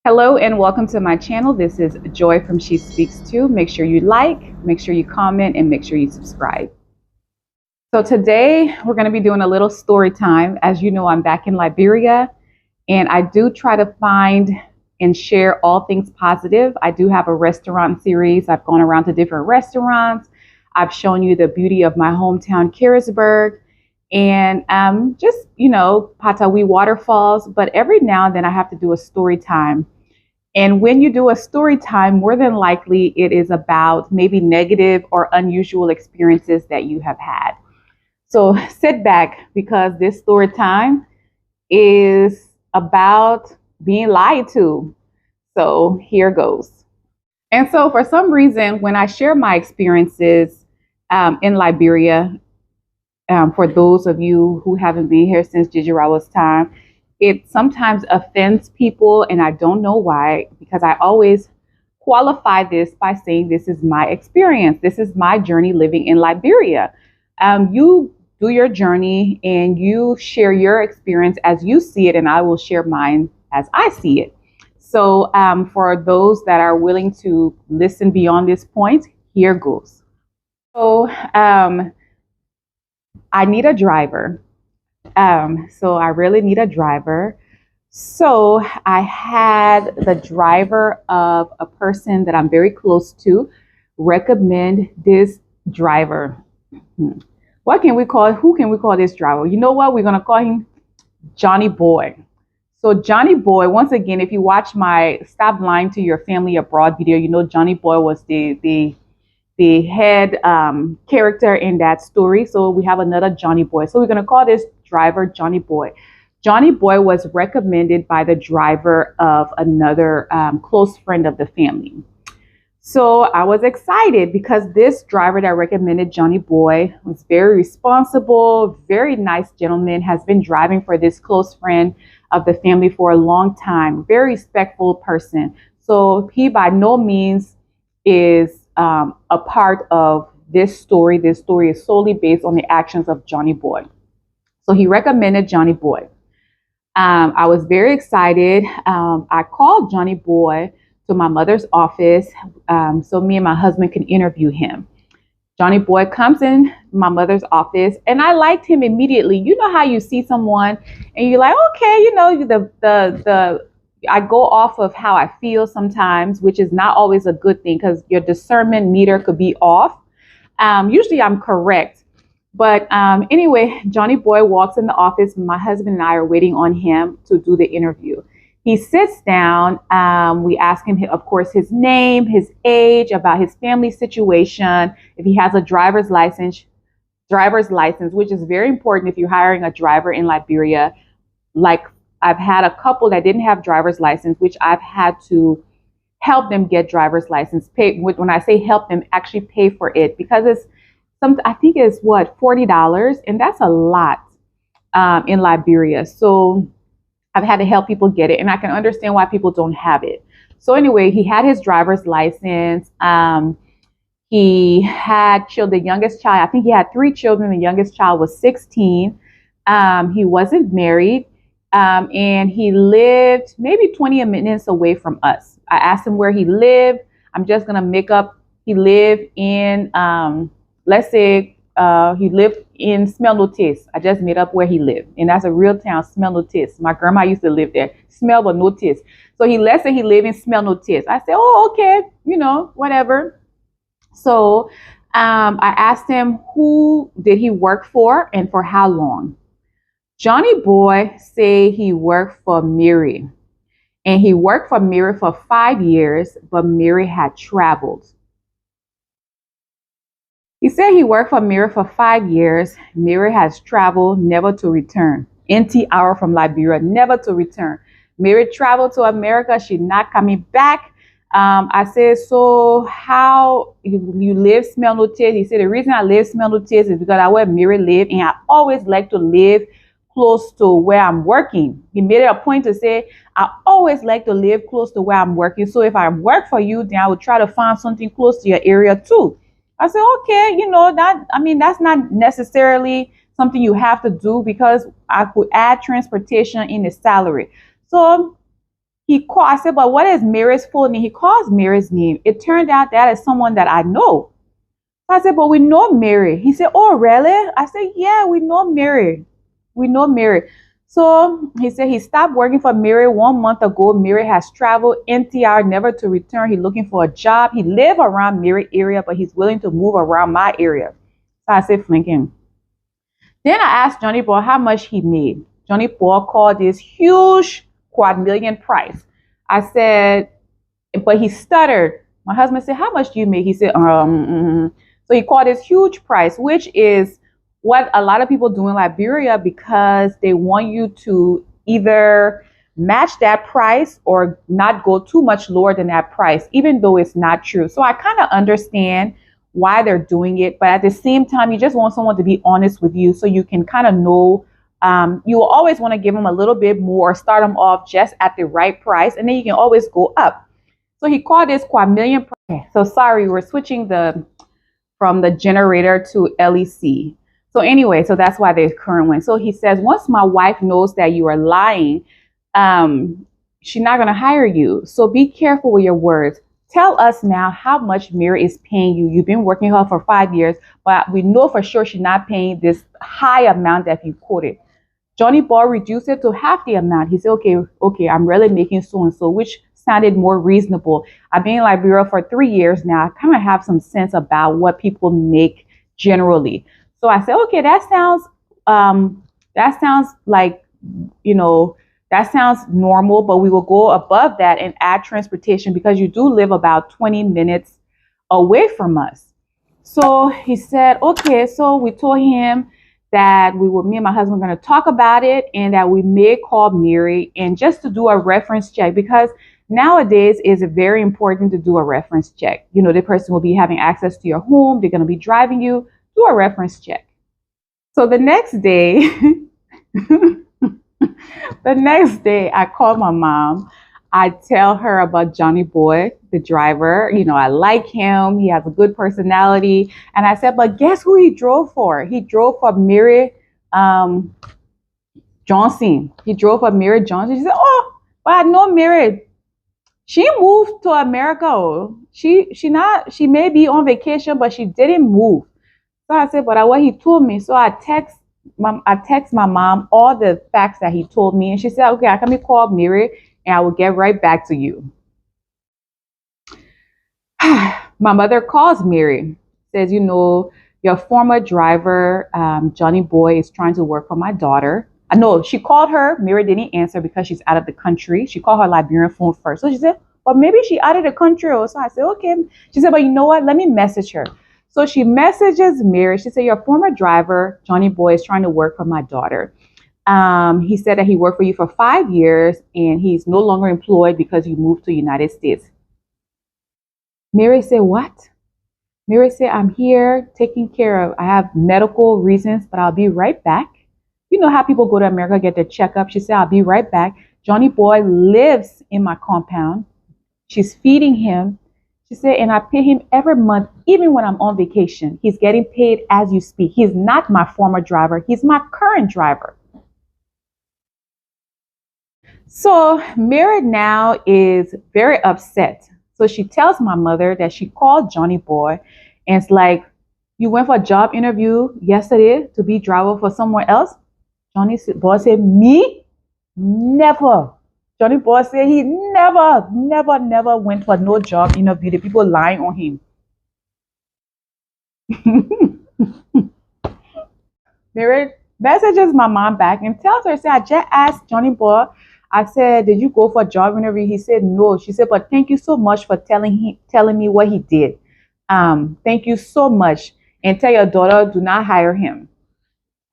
Hello and welcome to my channel. This is Joy from She Speaks To. Make sure you like, make sure you comment, and make sure you subscribe. So today we're going to be doing a little story time. As you know, I'm back in Liberia and I do try to find and share all things positive. I do have a restaurant series. I've gone around to different restaurants. I've shown you the beauty of my hometown, Carisburg, and Patawi waterfalls. But every now and then I have to do a story time. And when you do a story time, more than likely it is about maybe negative or unusual experiences that you have had. So sit back because this story time is about being lied to. So here goes. And so for some reason, when I share my experiences in Liberia, for those of you who haven't been here since Jijirawa's time, it sometimes offends people, and I don't know why, because I always qualify this by saying this is my experience. This is my journey living in Liberia. You do your journey and you share your experience as you see it, and I will share mine as I see it. So for those that are willing to listen beyond this point, here goes. So I need a driver. So I really need a driver. So I had the driver of a person that I'm very close to recommend this driver. What can we call, who can we call this driver? You know what? We're going to call him Johnny Boy. So Johnny Boy, once again, if you watch my Stop Lying to Your Family Abroad video, you know Johnny Boy was the head character in that story. So we have another Johnny Boy. So we're going to call this driver Johnny Boy. Johnny Boy was recommended by the driver of another close friend of the family. So I was excited because this driver that recommended Johnny Boy was very responsible, very nice gentleman, has been driving for this close friend of the family for a long time, very respectful person. So he by no means is a part of this story. This story is solely based on the actions of Johnny Boy. So he recommended Johnny Boy. I was very excited. I called Johnny Boy to my mother's office so me and my husband can interview him. Johnny Boy comes in my mother's office and I liked him immediately. You know how you see someone and you're like, okay, you know, I go off of how I feel sometimes, which is not always a good thing because your discernment meter could be off. Usually I'm correct. But anyway, Johnny Boy walks in the office. My husband and I are waiting on him to do the interview. He sits down. We ask him, of course, his name, his age, about his family situation, if he has a driver's license, which is very important if you're hiring a driver in Liberia. Like I've had a couple that didn't have driver's license, which I've had to help them get driver's license. When I say help them, actually pay for it because it's I think it's what, $40, and that's a lot in Liberia. So I've had to help people get it, and I can understand why people don't have it. So anyway, he had his driver's license. He had the youngest child. I think he had 3 children. The youngest child was 16. He wasn't married, and he lived maybe 20 minutes away from us. I asked him where he lived. I'm just gonna make up. He lived in let's say he lived in Smell Notice. I just made up where he lived. And that's a real town, Smell Notice. My grandma used to live there. Smell but Notice. So let's say he lived in Smell Notice. I said, oh, okay, you know, whatever. So I asked him who did he work for and for how long. Johnny Boy said he worked for Mary. And he worked for Mary for 5 years, but Mary had traveled. He said he worked for Mary for 5 years. Mary has traveled, never to return. NT hour from Liberia, never to return. Mary traveled to America. She's not coming back. I said, so how you live Smell Notice? He said, the reason I live Smell Notice is because I where Mary lived, and I always like to live close to where I'm working. He made it a point to say, I always like to live close to where I'm working. So if I work for you, then I would try to find something close to your area too. I said, okay, you know, that's not necessarily something you have to do because I could add transportation in the salary. So He called, I said, but what is Mary's full name? He calls Mary's name. It turned out that is someone that I know. I said, but we know Mary. He said, oh, really? I said, yeah, we know Mary. We know Mary. So he said he stopped working for Mary 1 month ago. Mary has traveled NTR, never to return. He's looking for a job. He lives around Mary area, but he's willing to move around my area. So I said, flanking. Then I asked Johnny Boy how much he made. Johnny Boy called this huge quadrillion price. I said, but he stuttered. My husband said, how much do you make? He said, So he called this huge price, which is what a lot of people do in Liberia because they want you to either match that price or not go too much lower than that price, even though it's not true. So I kind of understand why they're doing it, but at the same time, you just want someone to be honest with you so you can kind of know. You will always want to give them a little bit more, start them off just at the right price, and then you can always go up. So he called this quadrillion price. So sorry, we're switching from the generator to LEC. So anyway, so that's why there's current one. So he says, once my wife knows that you are lying, she's not going to hire you. So be careful with your words. Tell us now how much Mary is paying you. You've been working her for 5 years, but we know for sure she's not paying this high amount that you quoted. Johnny Boy reduced it to half the amount. He said, okay, I'm really making so and so, which sounded more reasonable. I've been in Liberia for 3 years now. I kind of have some sense about what people make generally. So I said, okay, that sounds like, that sounds normal, but we will go above that and add transportation because you do live about 20 minutes away from us. So he said, okay, so we told him that me and my husband were going to talk about it and that we may call Mary and just to do a reference check because nowadays it's very important to do a reference check. The person will be having access to your home. They're going to be driving you. Do a reference check. So the next day, I called my mom. I tell her about Johnny Boy, the driver. I like him. He has a good personality. And I said, but guess who he drove for? He drove for Mary Johnson. He drove for Mary Johnson. She said, oh, but I know Mary. She moved to America. She may be on vacation, but she didn't move. So I said, but what he told me. So I text my mom all the facts that he told me. And she said, okay, I can call Mary and I will get right back to you. My mother calls Mary, says, your former driver, Johnny Boy, is trying to work for my daughter. I know she called her. Mary didn't answer because she's out of the country. She called her Liberian phone first. So she said, well, maybe she out of the country. So I said, okay. She said, but you know what? Let me message her. So she messages Mary. She said, your former driver, Johnny Boy, is trying to work for my daughter. He said that he worked for you for 5 years and he's no longer employed because you moved to the United States. Mary said, what? Mary said, I'm here taking care of, I have medical reasons, but I'll be right back. You know how people go to America, get their checkup. She said, I'll be right back. Johnny Boy lives in my compound. She's feeding him. She said, and I pay him every month, even when I'm on vacation. He's getting paid as you speak. He's not my former driver. He's my current driver. So Mary now is very upset. So she tells my mother that she called Johnny Boy and it's like, you went for a job interview yesterday to be driver for someone else? Johnny Boy said, me? Never. Johnny Boy said he never went for no job interview. The people lying on him. Mary messages my mom back and tells her, I just asked Johnny Boy, I said, did you go for a job interview? He said, no. She said, but thank you so much for telling me what he did. Thank you so much. And tell your daughter, do not hire him.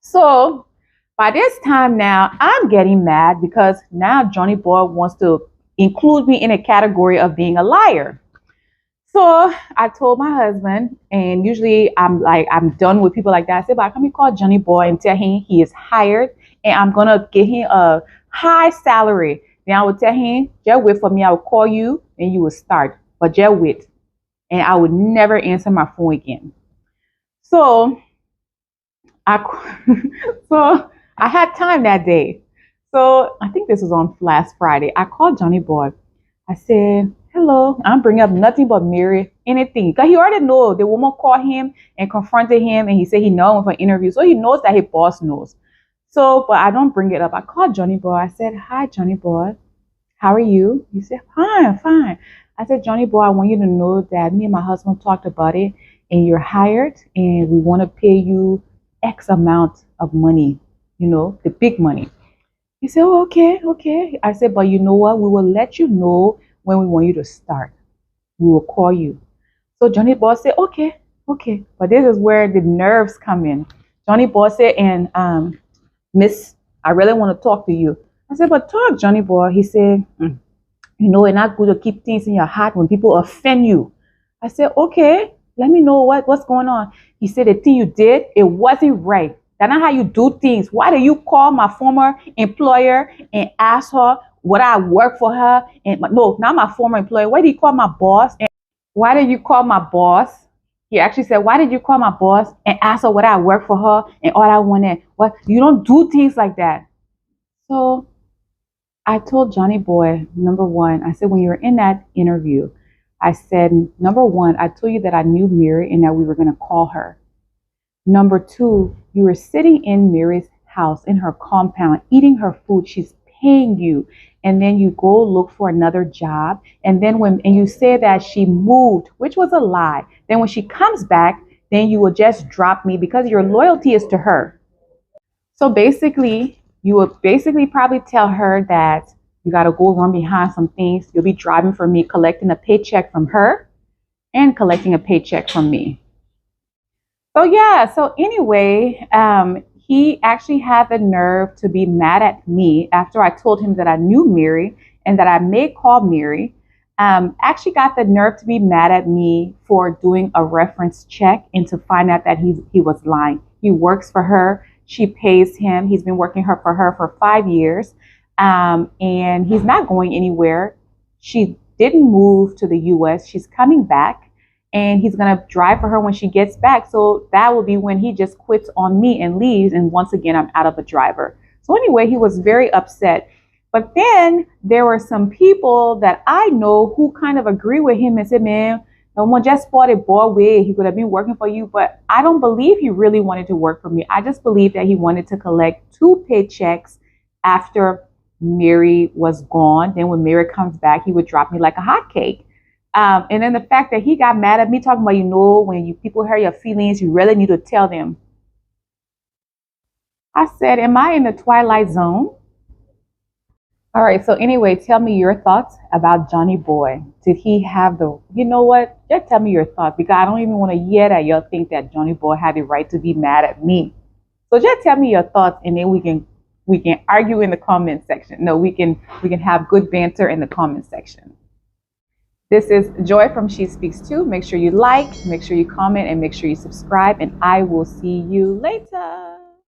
So by this time now, I'm getting mad because now Johnny Boy wants to include me in a category of being a liar. So I told my husband, and usually I'm done with people like that. I said, but can we call Johnny Boy and tell him he is hired and I'm going to give him a high salary. Then I would tell him, just wait for me. I will call you and you will start. But just wait. And I would never answer my phone again. So I had time that day. So I think this was on last Friday. I called Johnny Boy. I said, hello, I'm bringing up nothing but Mary, anything. Because he already know the woman called him and confronted him, and he said he know him for an interview. So he knows that his boss knows. So, but I don't bring it up. I called Johnny Boy. I said, hi, Johnny Boy. How are you? He said, fine, fine. I said, Johnny Boy, I want you to know that me and my husband talked about it, and you're hired, and we want to pay you X amount of money, the big money. He said, oh, okay, okay. I said, but you know what? We will let you know when we want you to start. We will call you. So Johnny Boy said, okay, okay. But this is where the nerves come in. Johnny Boy said, and Miss, I really want to talk to you. I said, but talk, Johnny Boy. He said, it's not good to keep things in your heart when people offend you. I said, okay, let me know what's going on. He said, the thing you did, it wasn't right. That's not how you do things. Why do you call my former employer and ask her what I work for her? And no, not my former employer. Why did you call my boss? And why did you call my boss? He actually said, why did you call my boss and ask her what I work for her and all I wanted? What? You don't do things like that. So I told Johnny Boy, number one, I said, when you were in that interview, I said, number one, I told you that I knew Mary and that we were going to call her. Number two, you were sitting in Mary's house, in her compound, eating her food. She's paying you. And then you go look for another job. And then and you say that she moved, which was a lie. Then when she comes back, then you will just drop me because your loyalty is to her. So basically, you would basically probably tell her that you got to go run behind some things. You'll be driving for me, collecting a paycheck from her and collecting a paycheck from me. So yeah, so anyway, he actually had the nerve to be mad at me after I told him that I knew Mary and that I may call Mary. Actually got the nerve to be mad at me for doing a reference check and to find out that he was lying. He works for her. She pays him. He's been working for her for 5 years, and he's not going anywhere. She didn't move to the U.S. She's coming back. And he's going to drive for her when she gets back. So that will be when he just quits on me and leaves. And once again, I'm out of a driver. So anyway, he was very upset. But then there were some people that I know who kind of agree with him and said, man, no one just spotted boy way. He could have been working for you. But I don't believe he really wanted to work for me. I just believe that he wanted to collect 2 paychecks after Mary was gone. Then when Mary comes back, he would drop me like a hot cake. And then the fact that he got mad at me talking about, when people hurt your feelings, you really need to tell them. I said, am I in the twilight zone? All right. So anyway, tell me your thoughts about Johnny Boy. Did he have you know what? Just tell me your thoughts because I don't even want to hear that y'all think that Johnny Boy had the right to be mad at me. So just tell me your thoughts and then we can argue in the comment section. No, we can have good banter in the comment section. This is Joy from She Speaks Too. Make sure you like, make sure you comment, and make sure you subscribe, and I will see you later.